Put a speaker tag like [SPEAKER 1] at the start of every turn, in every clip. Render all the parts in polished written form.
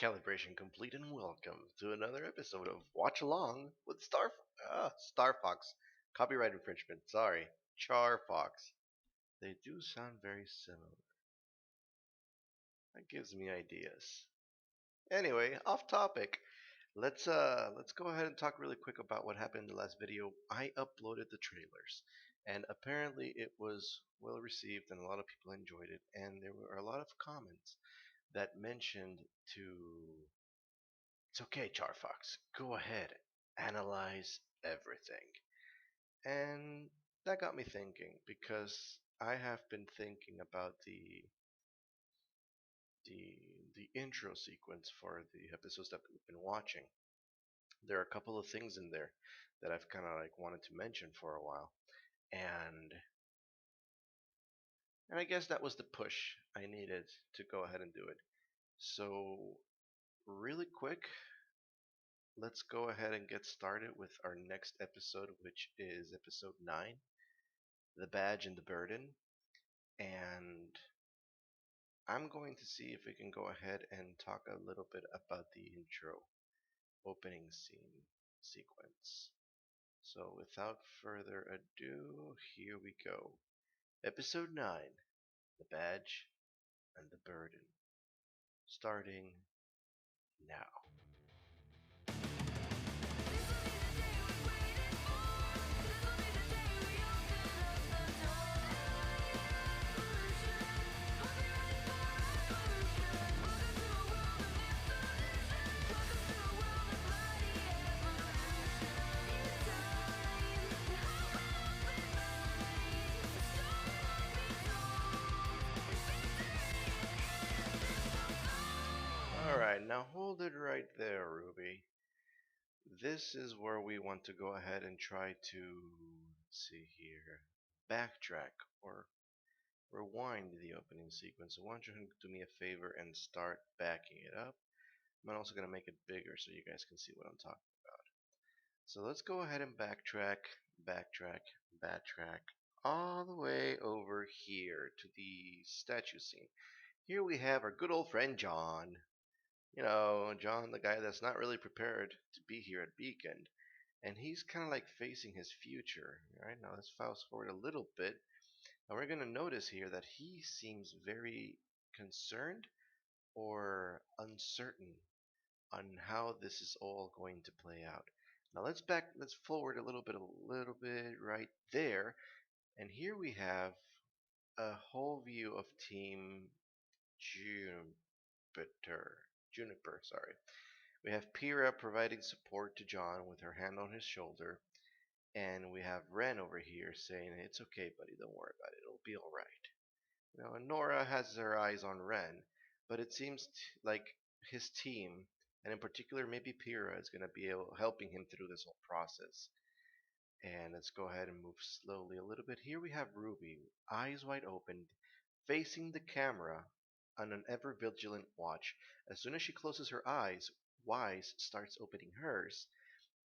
[SPEAKER 1] Calibration complete and welcome to another episode of Watch Along with Star Fox. Copyright infringement, sorry. Char Fox. They do sound very similar. That gives me ideas. Anyway, off topic. Let's go ahead and talk really quick about what happened in the last video. I uploaded the trailers and apparently it was well received and a lot of people enjoyed it, and there were a lot of comments that mentioned to it's okay, Charfox. Go ahead, analyze everything. And that got me thinking because I have been thinking about the the intro sequence for the episodes that we've been watching. There are a couple of things in there that I've kind of like wanted to mention for a while, and I guess that was the push I needed to go ahead and do it. So really quick, let's go ahead and get started with our next episode, which is episode 9, The Badge and the Burden. And I'm going to see if we can go ahead and talk a little bit about the intro opening scene sequence. So without further ado, here we go. Episode 9, The Badge and the Burden. Starting now. Alright, now hold it right there, Ruby. This is where we want to go ahead and try to, let's see here, backtrack or rewind the opening sequence. So why don't you do me a favor and start backing it up. I'm also going to make it bigger so you guys can see what I'm talking about. So let's go ahead and backtrack all the way over here to the statue scene. Here we have our good old friend John. You know, John, the guy that's not really prepared to be here at Beacon. And he's kind of like facing his future. Right now, let's fast forward a little bit. And we're going to notice here that he seems very concerned or uncertain on how this is all going to play out. Now let's forward a little bit right there. And here we have a whole view of Team Juniper, sorry. We have Pyrrha providing support to John with her hand on his shoulder, and we have Ren over here saying, "It's okay, buddy, don't worry about it, it'll be alright." You know, and Nora has her eyes on Ren, but it seems like his team, and in particular maybe Pyrrha, is going to be helping him through this whole process. And let's go ahead and move slowly a little bit. Here we have Ruby, eyes wide open, facing the camera on an ever vigilant watch. As soon as she closes her eyes, Wise starts opening hers,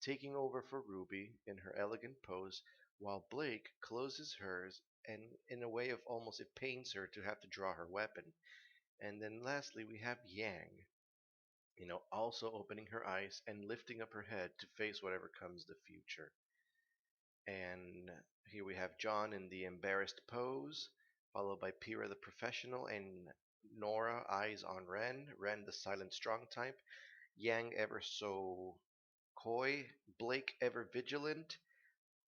[SPEAKER 1] taking over for Ruby in her elegant pose, while Blake closes hers, and in a way of almost it pains her to have to draw her weapon. And then lastly we have Yang, also opening her eyes and lifting up her head to face whatever comes the future. And here we have John in the embarrassed pose, followed by Pyrrha the professional, and Nora eyes on Ren the silent strong type, Yang ever so coy, Blake ever vigilant,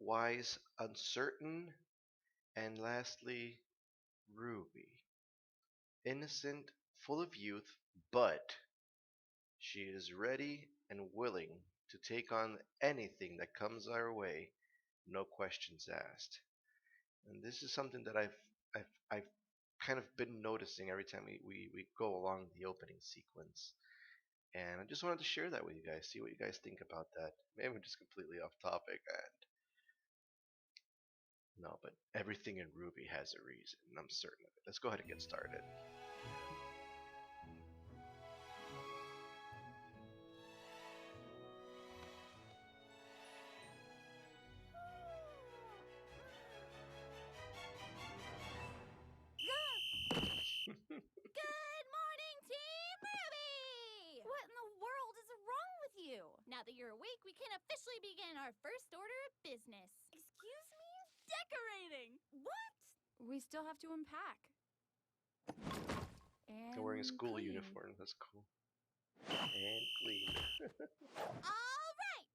[SPEAKER 1] Wise uncertain, and lastly Ruby, innocent, full of youth, but she is ready and willing to take on anything that comes our way, no questions asked. And this is something that I've kind of been noticing every time we go along the opening sequence. And I just wanted to share that with you guys, see what you guys think about that. Maybe I'm just completely off topic, and no, but everything in RWBY has a reason, and I'm certain of it. Let's go ahead and get started.
[SPEAKER 2] Good morning, Team RWBY! officially begin our first order of business. Excuse me? Decorating! What?
[SPEAKER 3] We still have to unpack. And
[SPEAKER 1] They're wearing a school
[SPEAKER 3] clean.
[SPEAKER 1] uniform. That's cool. And clean.
[SPEAKER 2] All right!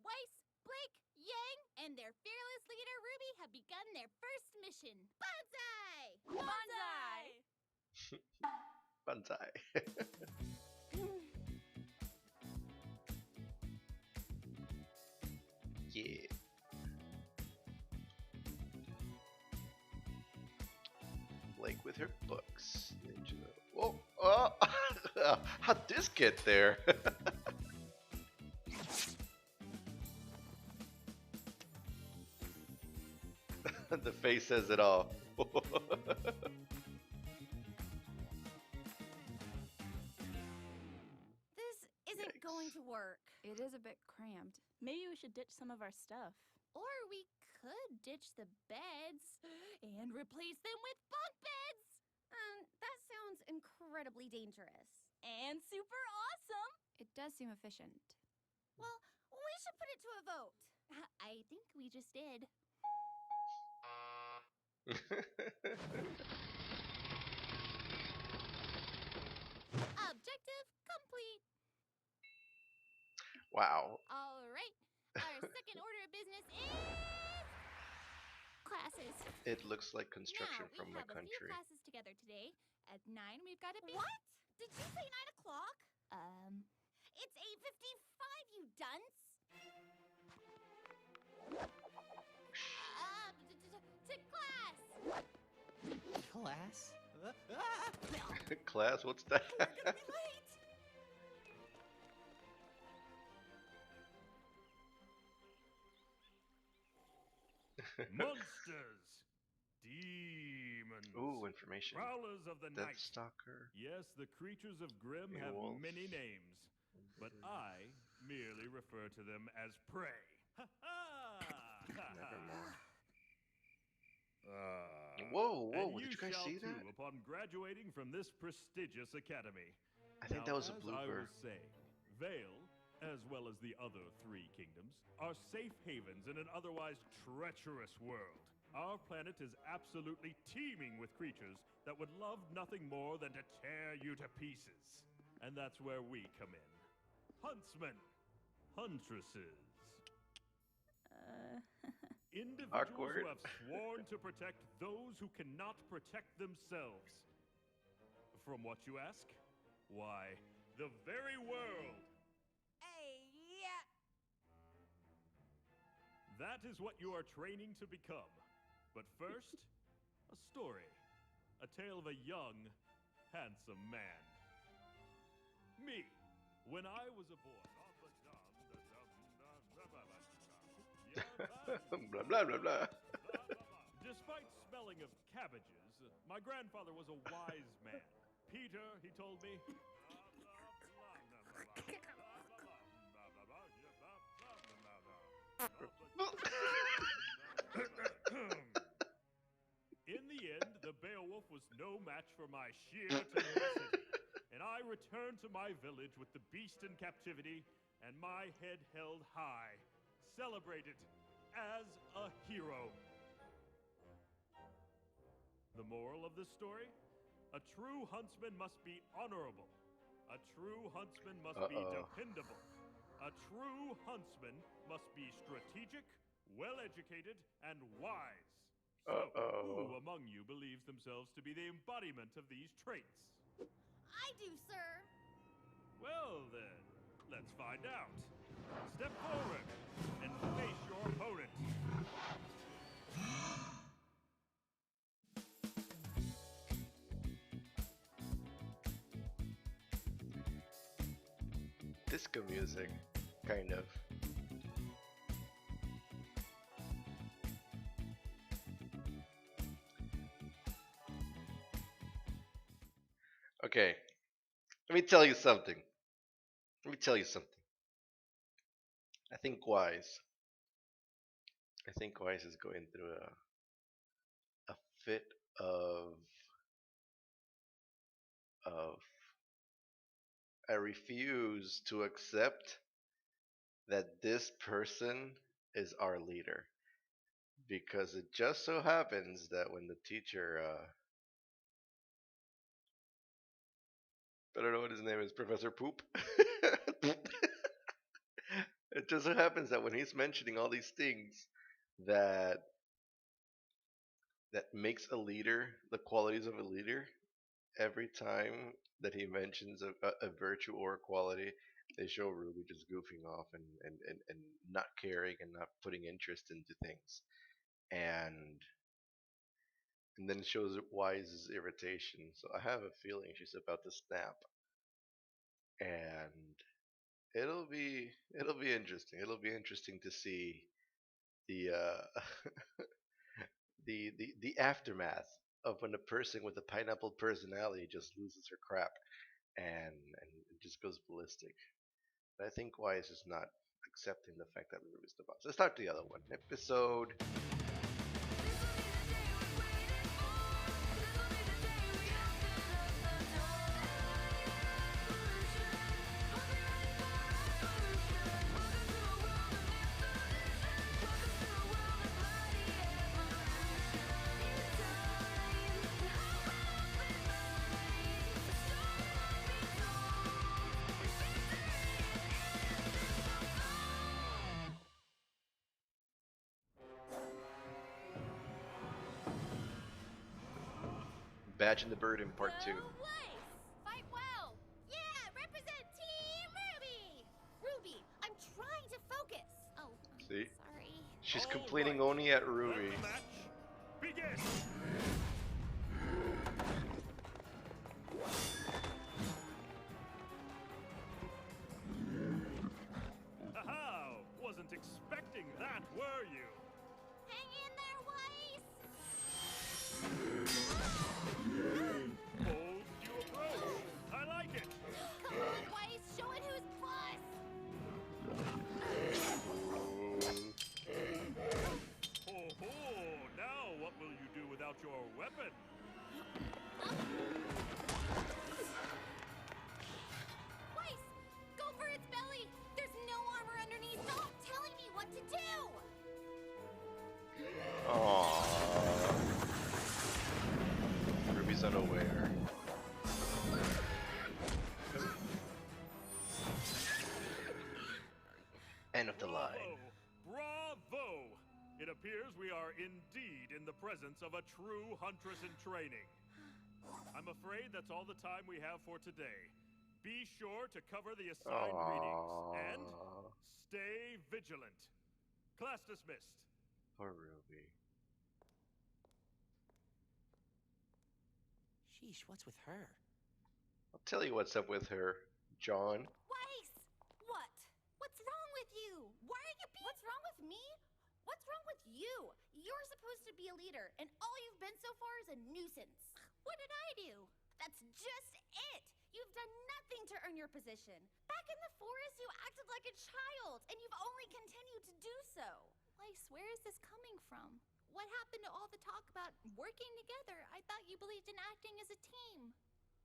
[SPEAKER 2] Weiss, Blake, Yang, and their fearless leader, Ruby, have begun their first mission. Bonsai!
[SPEAKER 1] Banzai. Yeah. Blake with her books. Ninja. Whoa! Oh! How'd this get there? The face says it all.
[SPEAKER 2] This isn't
[SPEAKER 1] Yikes.
[SPEAKER 2] going to work.
[SPEAKER 3] It is a bit cramped.
[SPEAKER 4] Maybe we should ditch some of our stuff.
[SPEAKER 2] Or we could ditch the beds and replace them with bunk beds. That sounds incredibly dangerous.
[SPEAKER 4] And super awesome!
[SPEAKER 3] It does seem efficient.
[SPEAKER 2] Well, we should put it to a vote. I think we just did. Objective complete.
[SPEAKER 1] Wow.
[SPEAKER 2] All right. Our second order of business is classes.
[SPEAKER 1] It looks like construction
[SPEAKER 2] now,
[SPEAKER 1] from
[SPEAKER 2] we
[SPEAKER 1] my
[SPEAKER 2] have a few
[SPEAKER 1] country.
[SPEAKER 2] classes together today. At 9, we've got a big...
[SPEAKER 5] What? Did you say 9 o'clock?
[SPEAKER 2] It's 8:55, you dunce. To class.
[SPEAKER 6] Class?
[SPEAKER 1] Class, what's that?
[SPEAKER 5] We're gonna be late.
[SPEAKER 7] Monsters, demons,
[SPEAKER 1] Ooh, information.
[SPEAKER 7] prowlers of the
[SPEAKER 1] Death
[SPEAKER 7] night.
[SPEAKER 1] Stalker.
[SPEAKER 7] Yes, the creatures of Grimm have
[SPEAKER 1] Wolf.
[SPEAKER 7] many names, but I merely refer to them as prey. Ha
[SPEAKER 1] Nevermore.
[SPEAKER 7] ha!
[SPEAKER 1] Whoa,
[SPEAKER 7] And
[SPEAKER 1] did you guys
[SPEAKER 7] shall
[SPEAKER 1] see
[SPEAKER 7] too
[SPEAKER 1] that?
[SPEAKER 7] upon graduating from this prestigious academy.
[SPEAKER 1] I think
[SPEAKER 7] Now,
[SPEAKER 1] that was a
[SPEAKER 7] as I
[SPEAKER 1] blooper.
[SPEAKER 7] was saying, Vale, as well as the other 3 kingdoms, are safe havens in an otherwise treacherous world. Our planet is absolutely teeming with creatures that would love nothing more than to tear you to pieces. And that's where we come in. Huntsmen, huntresses, individuals
[SPEAKER 1] Awkward.
[SPEAKER 7] who have sworn to protect those who cannot protect themselves. From what you ask? Why, the very world.
[SPEAKER 5] Hey, yeah.
[SPEAKER 7] That is what you are training to become. But first, a story. A tale of a young, handsome man. Me, when I was a boy.
[SPEAKER 1] Blah, blah, blah, blah.
[SPEAKER 7] Despite smelling of cabbages, my grandfather was a wise man. Peter, he told me. In the end, the Beowulf was no match for my sheer tenacity, and I returned to my village with the beast in captivity and my head held high, celebrated as a hero. The moral of this story? A true huntsman must be honorable. A true huntsman must be dependable. A true huntsman must be strategic, well-educated, and wise. So, who among you believes themselves to be the embodiment of these traits?
[SPEAKER 2] I do, sir.
[SPEAKER 7] Well then, let's find out. Step forward and face your opponent.
[SPEAKER 1] Disco music, kind of. Okay, let me tell you something. Let me tell you something. I think Wise is going through a fit of I refuse to accept that this person is our leader because it just so happens that when the teacher, I don't know what his name is, Professor Poop. It just so happens that when he's mentioning all these things that that makes a leader, the qualities of a leader, every time that he mentions a virtue or a quality, they show Ruby just goofing off and not caring and not putting interest into things. And and then it shows Wise's irritation. So I have a feeling she's about to snap. And it'll be interesting. It'll be interesting to see the the aftermath of when a person with a pineapple personality just loses her crap and just goes ballistic. But I think Wise is not accepting the fact that Ruby's the boss. Let's start the other one. Episode. Badge and the Bird in part 2.
[SPEAKER 2] Go Weiss! Fight well! Yeah, represent Team Ruby! Ruby, I'm trying to focus. Oh,
[SPEAKER 1] See?
[SPEAKER 2] sorry.
[SPEAKER 1] She's
[SPEAKER 7] All
[SPEAKER 1] complaining
[SPEAKER 7] right.
[SPEAKER 1] only at
[SPEAKER 7] Let
[SPEAKER 1] Ruby.
[SPEAKER 7] the match begin. Haha! Wasn't expecting that, were you?
[SPEAKER 2] Hang in there, Weiss!
[SPEAKER 7] Bold new approach. I like it.
[SPEAKER 2] Come on, Weiss, show it who's boss!
[SPEAKER 7] Ho ho! Now what will you do without your weapon?
[SPEAKER 2] Weiss, go for its belly! There's no armor underneath! Stop telling me what to do!
[SPEAKER 1] Aww. Ruby's unaware. End of the line.
[SPEAKER 7] Bravo! It appears we are indeed in the presence of a true huntress in training. I'm afraid that's all the time we have for today. Be sure to cover the assigned readings and
[SPEAKER 1] Aww.
[SPEAKER 7] stay vigilant. Class dismissed.
[SPEAKER 1] Poor Ruby.
[SPEAKER 6] Sheesh, what's with her?
[SPEAKER 1] I'll tell you what's up with her, John.
[SPEAKER 2] Weiss! What? What's wrong with you? Why are you being... What's wrong with me? What's wrong with you? You're supposed to be a leader, and all you've been so far is a nuisance. What did I do? That's just it. You've done nothing to earn your position. Back in the forest, you acted like a child, and you've only continued to do so. Weiss, where is this coming from? What happened to all the talk about working together? I thought you believed in acting as a team.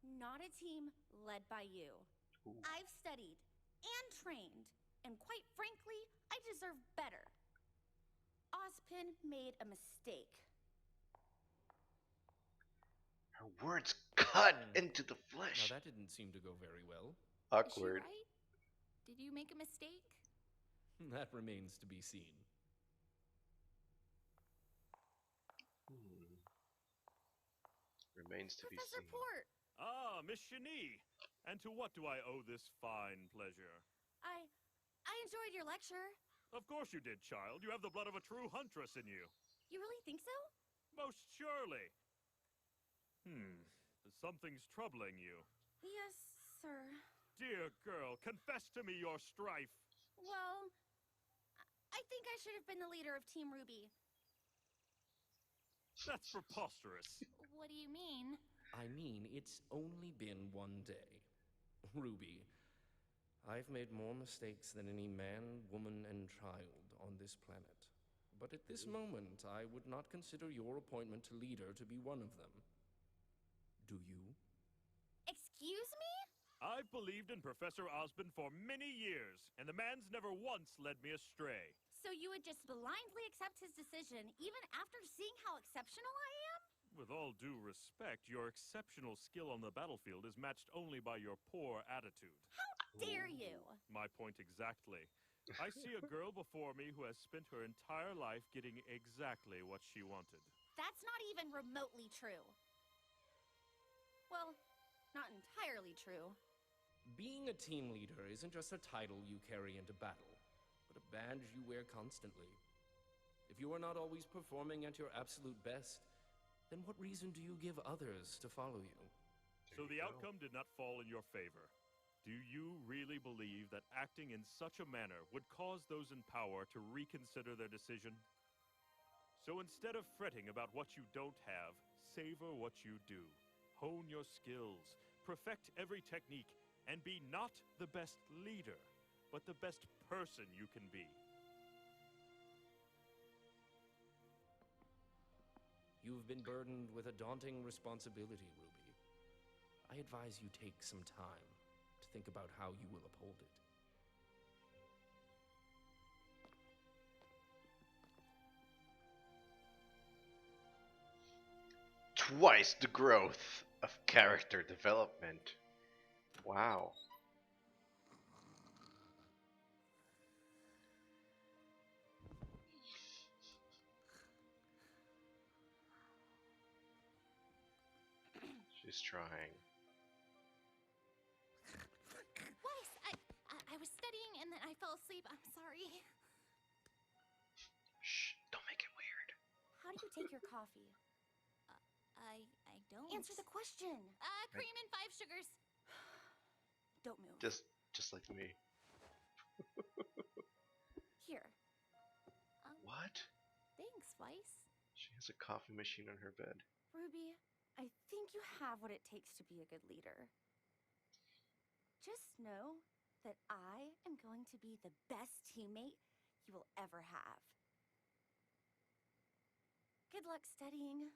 [SPEAKER 2] Not a team led by you.
[SPEAKER 1] Ooh.
[SPEAKER 2] I've studied and trained, and quite frankly, I deserve better. Ozpin made a mistake.
[SPEAKER 1] Her words cut into the flesh.
[SPEAKER 6] Now that didn't seem to go very well.
[SPEAKER 1] Awkward.
[SPEAKER 2] Is she right? Did you make a mistake?
[SPEAKER 6] That remains to be seen.
[SPEAKER 1] Remains to be
[SPEAKER 2] Professor
[SPEAKER 1] seen.
[SPEAKER 2] Port,
[SPEAKER 7] Ah, Miss Shani. And to what do I owe this fine pleasure?
[SPEAKER 2] I enjoyed your lecture.
[SPEAKER 7] Of course you did, child. You have the blood of a true huntress in you.
[SPEAKER 2] You really think so?
[SPEAKER 7] Most surely. Something's troubling you.
[SPEAKER 2] Yes, sir.
[SPEAKER 7] Dear girl, confess to me your strife.
[SPEAKER 2] Well, I think I should have been the leader of Team RWBY.
[SPEAKER 7] That's preposterous.
[SPEAKER 2] What do you mean?
[SPEAKER 6] I mean, it's only been one day. Ruby, I've made more mistakes than any man, woman, and child on this planet. But at this moment, I would not consider your appointment to leader to be one of them. Do you?
[SPEAKER 2] Excuse me?
[SPEAKER 7] I've believed in Professor Osborn for many years, and the man's never once led me astray.
[SPEAKER 2] So you would just blindly accept his decision even after seeing how exceptional I am?
[SPEAKER 7] With all due respect, your exceptional skill on the battlefield is matched only by your poor attitude.
[SPEAKER 2] Dare you?
[SPEAKER 7] My point exactly. I see a girl before me who has spent her entire life getting exactly what she wanted.
[SPEAKER 2] That's not even remotely true. Well, not entirely true.
[SPEAKER 6] Being a team leader isn't just a title you carry into battle, but a badge you wear constantly. If you are not always performing at your absolute best, then what reason do you give others to follow you?
[SPEAKER 7] So the outcome did not fall in your favor. Do you really believe that acting in such a manner would cause those in power to reconsider their decision? So instead of fretting about what you don't have, savor what you do. Hone your skills, perfect every technique, and be not the best leader, but the best person you can be.
[SPEAKER 6] You've been burdened with a daunting responsibility, Ruby. I advise you take some time to think about how you will uphold it.
[SPEAKER 1] Twice the growth of character development. Wow. She's trying.
[SPEAKER 2] Weiss, I was studying and then I fell asleep. I'm sorry.
[SPEAKER 1] Shh, don't make it weird.
[SPEAKER 2] How do you take your coffee?
[SPEAKER 4] I don't.
[SPEAKER 2] Answer the question. Cream and 5 sugars. Don't move.
[SPEAKER 1] Just like me.
[SPEAKER 2] Here.
[SPEAKER 1] What?
[SPEAKER 2] Thanks, Weiss.
[SPEAKER 1] She has a coffee machine on her bed.
[SPEAKER 2] Ruby, I think you have what it takes to be a good leader. Just know that I am going to be the best teammate you will ever have. Good luck studying.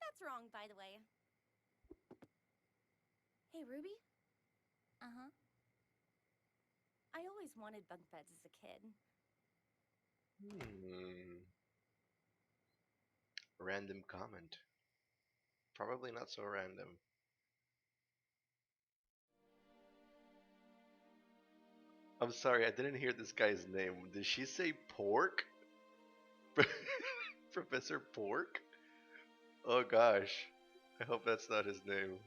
[SPEAKER 2] That's wrong, by the way. Hey, Ruby? Uh-huh. I always wanted bunk beds as a kid.
[SPEAKER 1] Random comment. Probably not so random. I'm sorry, I didn't hear this guy's name. Did she say Pork? Professor Pork? Oh gosh. I hope that's not his name.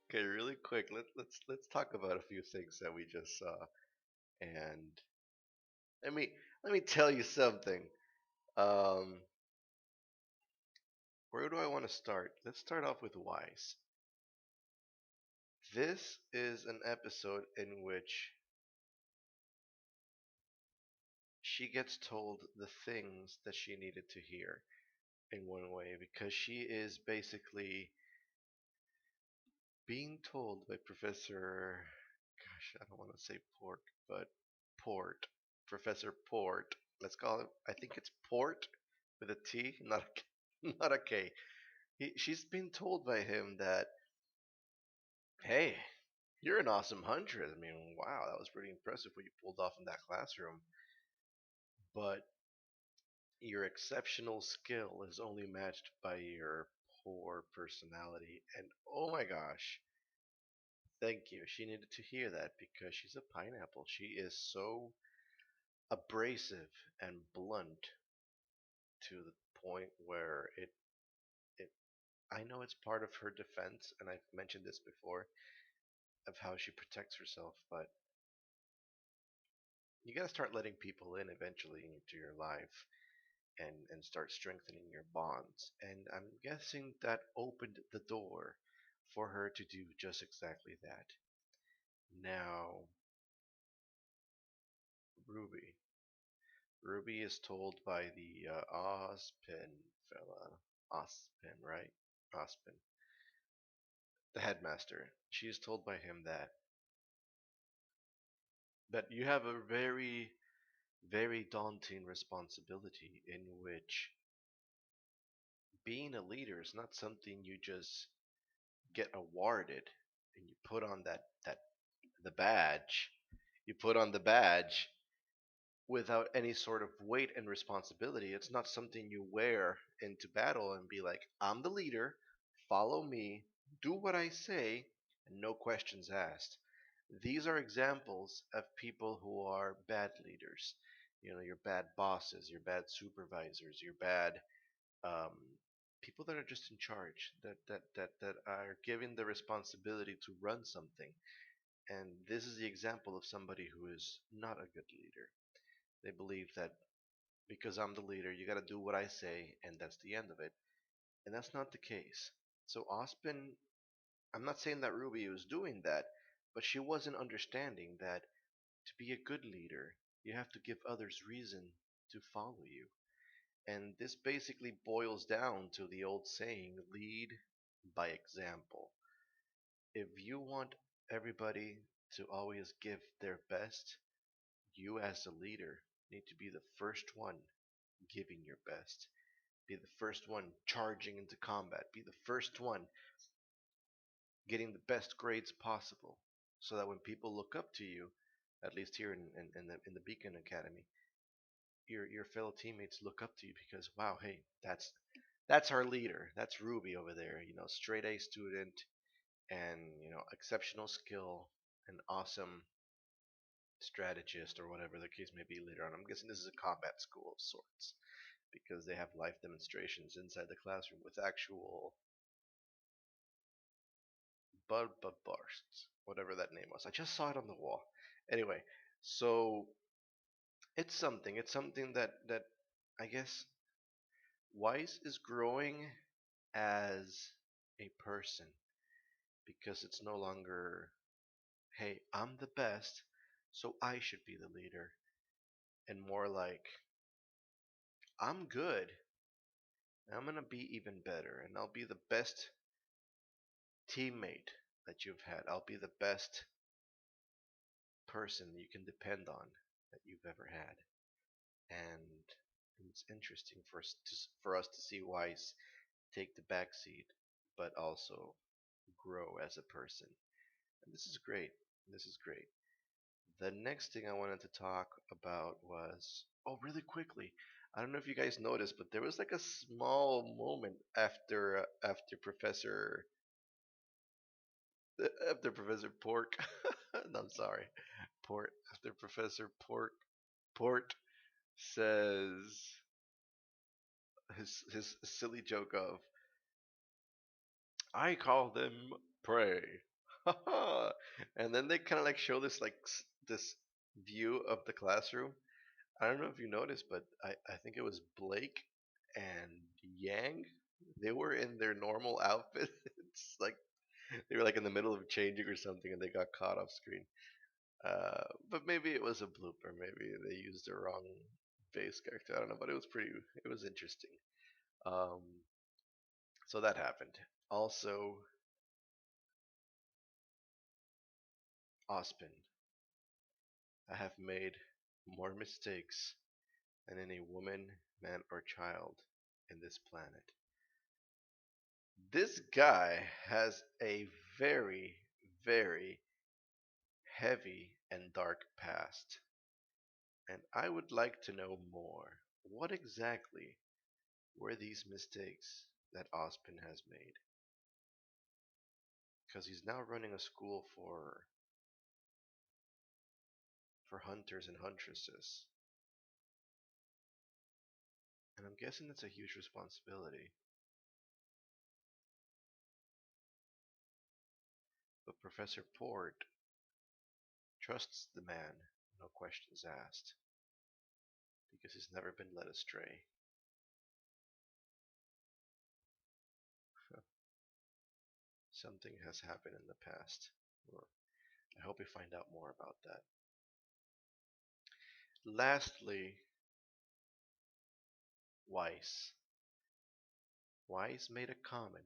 [SPEAKER 1] Okay, really quick, let's talk about a few things that we just saw. And let me tell you something. Um where do I want to start? Let's start off with Wise. This is an episode in which she gets told the things that she needed to hear in one way because she is basically being told by Professor, gosh, I don't want to say Pork, but Port, Professor Port. Let's call it. I think it's Port with a T, not not a K. She's been told by him that, hey, you're an awesome huntress. I mean, wow, that was pretty impressive what you pulled off in that classroom. But your exceptional skill is only matched by your poor personality. And oh my gosh, thank you. She needed to hear that because she's a pineapple. She is so abrasive and blunt to the point where it I know it's part of her defense, and I've mentioned this before of how she protects herself, but you gotta start letting people in eventually into your life and start strengthening your bonds. And I'm guessing that opened the door for her to do just exactly that. Now, Ruby. Ruby is told by the Ozpin fella. Ozpin, right? Ozpin. The headmaster. She is told by him that you have a very, very daunting responsibility in which being a leader is not something you just get awarded and you put on that the badge. You put on the badge without any sort of weight and responsibility. It's not something you wear into battle and be like, I'm the leader, follow me, do what I say, and no questions asked. These are examples of people who are bad leaders. You know, your bad bosses, your bad supervisors, your bad um, people that are just in charge, that are given the responsibility to run something. And this is the example of somebody who is not a good leader. They believe that because I'm the leader, you got to do what I say, and that's the end of it. And that's not the case. So Ospen, I'm not saying that Ruby was doing that, but she wasn't understanding that to be a good leader, you have to give others reason to follow you. And this basically boils down to the old saying, lead by example. If you want everybody to always give their best, you as a leader need to be the first one giving your best. Be the first one charging into combat. Be the first one getting the best grades possible. So that when people look up to you, at least here in the Beacon Academy, your fellow teammates look up to you because wow, hey, that's our leader. That's Ruby over there. You know, straight A student, and you know, exceptional skill, an awesome strategist or whatever the case may be later on. I'm guessing this is a combat school of sorts because they have live demonstrations inside the classroom with actual bulb bursts, whatever that name was. I just saw it on the wall. Anyway, so it's something. It's something that I guess Weiss is growing as a person because it's no longer, hey, I'm the best, so I should be the leader, and more like, I'm good, and I'm gonna be even better, and I'll be the best teammate that you've had. I'll be the best person you can depend on that you've ever had. And it's interesting for us to see Weiss take the back seat, but also grow as a person. And this is great. This is great. The next thing I wanted to talk about was, oh, really quickly. I don't know if you guys noticed, but there was like a small moment after Professor Pork. No, I'm sorry, Port after Professor Port says his silly joke of, I call them prey. And then they kind of like show this this view of the classroom. I don't know if you noticed, but I think it was Blake and Yang. They were in their normal outfit. It's like they were like in the middle of changing or something, and they got caught off screen. But maybe it was a blooper. Maybe they used the wrong base character. I don't know, but it was pretty. It was interesting. Um, so that happened. Also, Ospen. I have made more mistakes than any woman, man, or child in this planet. This guy has a very, very heavy and dark past. And I would like to know more. What exactly were these mistakes that Ospen has made? Because he's now running a school for hunters and huntresses. And I'm guessing that's a huge responsibility. But Professor Port trusts the man, no questions asked, because he's never been led astray. Something has happened in the past. Or I hope we find out more about that. Lastly, Weiss. Weiss made a comment.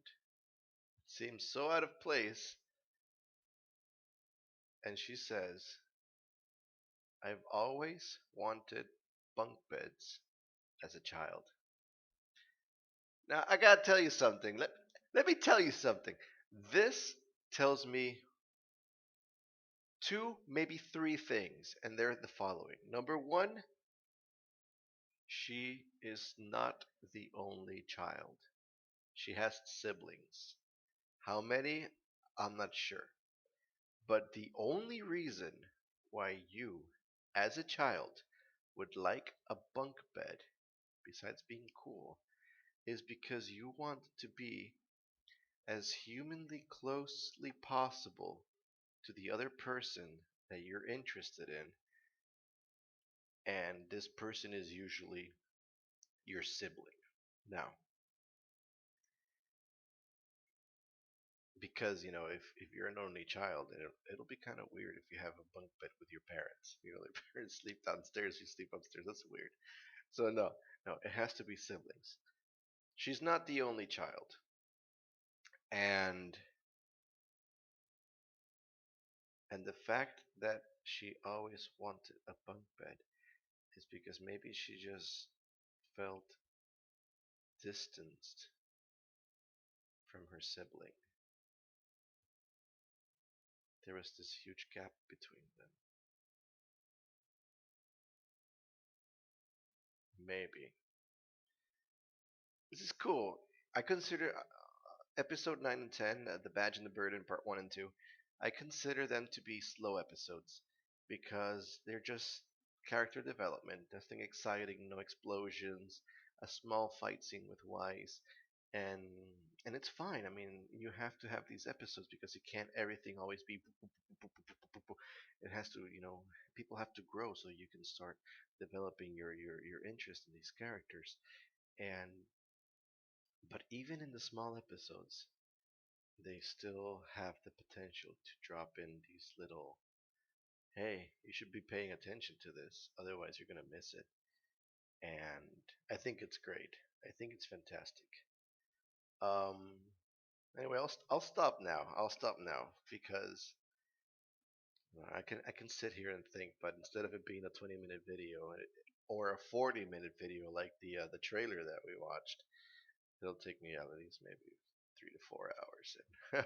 [SPEAKER 1] It seems so out of place, and she says, I've always wanted bunk beds as a child. Now I gotta tell you something. Let me tell you something. This tells me two, maybe three things, and they're the following. Number one, she is not the only child. She has siblings. How many? I'm not sure. But the only reason why you, as a child, would like a bunk bed, besides being cool, is because you want to be as humanly closely possible to the other person that you're interested in, and this person is usually your sibling. Now, because if you're an only child, it'll be kind of weird if you have a bunk bed with your parents. Their parents sleep downstairs, you sleep upstairs. That's weird. So no, no, it has to be siblings. She's not the only child, and the fact that she always wanted a bunk bed is because maybe she just felt distanced from her sibling. There was this huge gap between them. Maybe. This is cool. I consider episode 9 and 10, The Badge and the Burden, part 1 and 2, I consider them to be slow episodes because they're just character development, nothing exciting, no explosions, a small fight scene with Wise, and it's fine. I mean, you have to have these episodes because you can't everything always be. It has to, people have to grow so you can start developing your interest in these characters. And but even in the small episodes, they still have the potential to drop in these little, hey, you should be paying attention to this, otherwise you're gonna miss it. And I think it's great. I think it's fantastic. Um, Anyway, I'll stop now. I'll stop now because I can sit here and think, but instead of it being a 20-minute video or a 40-minute video like the trailer that we watched, it'll take me at least maybe 3 to 4 hours.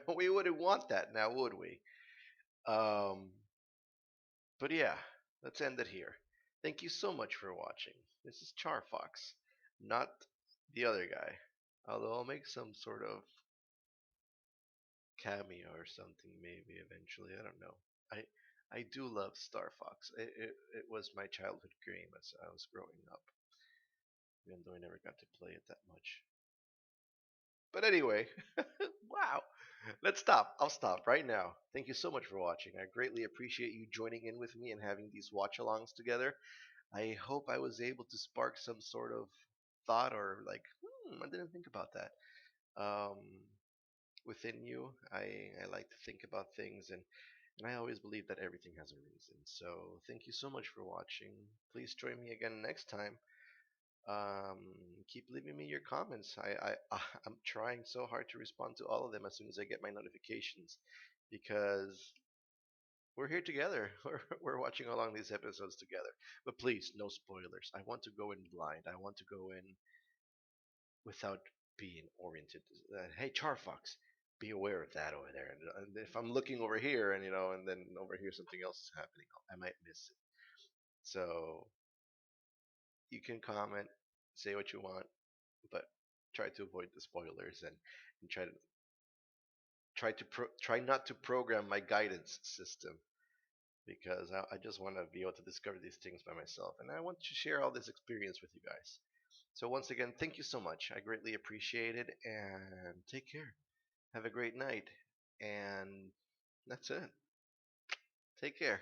[SPEAKER 1] And we wouldn't want that now, would we? Um, but yeah, let's end it here. Thank you so much for watching. This is Charfox, not the other guy. Although I'll make some sort of cameo or something maybe eventually. I don't know. I do love Star Fox. It was my childhood game as I was growing up, even though I never got to play it that much. But anyway, wow. Let's stop. I'll stop right now. Thank you so much for watching. I greatly appreciate you joining in with me and having these watch alongs together. I hope I was able to spark some sort of thought or like, I didn't think about that. Um, Within you. I like to think about things, and I always believe that everything has a reason. So thank you so much for watching. Please join me again next time. Um, Keep leaving me your comments. I'm trying so hard to respond to all of them as soon as I get my notifications because we're here together. We're watching along these episodes together. But please, no spoilers. I want to go in blind. I want to go in without being oriented. Hey, Charfox, be aware of that over there. And if I'm looking over here, and then over here something else is happening, I might miss it. So you can comment, say what you want, but try to avoid the spoilers and try not to program my guidance system because I just want to be able to discover these things by myself, and I want to share all this experience with you guys. So once again, thank you so much. I greatly appreciate it, and take care. Have a great night, and that's it. Take care.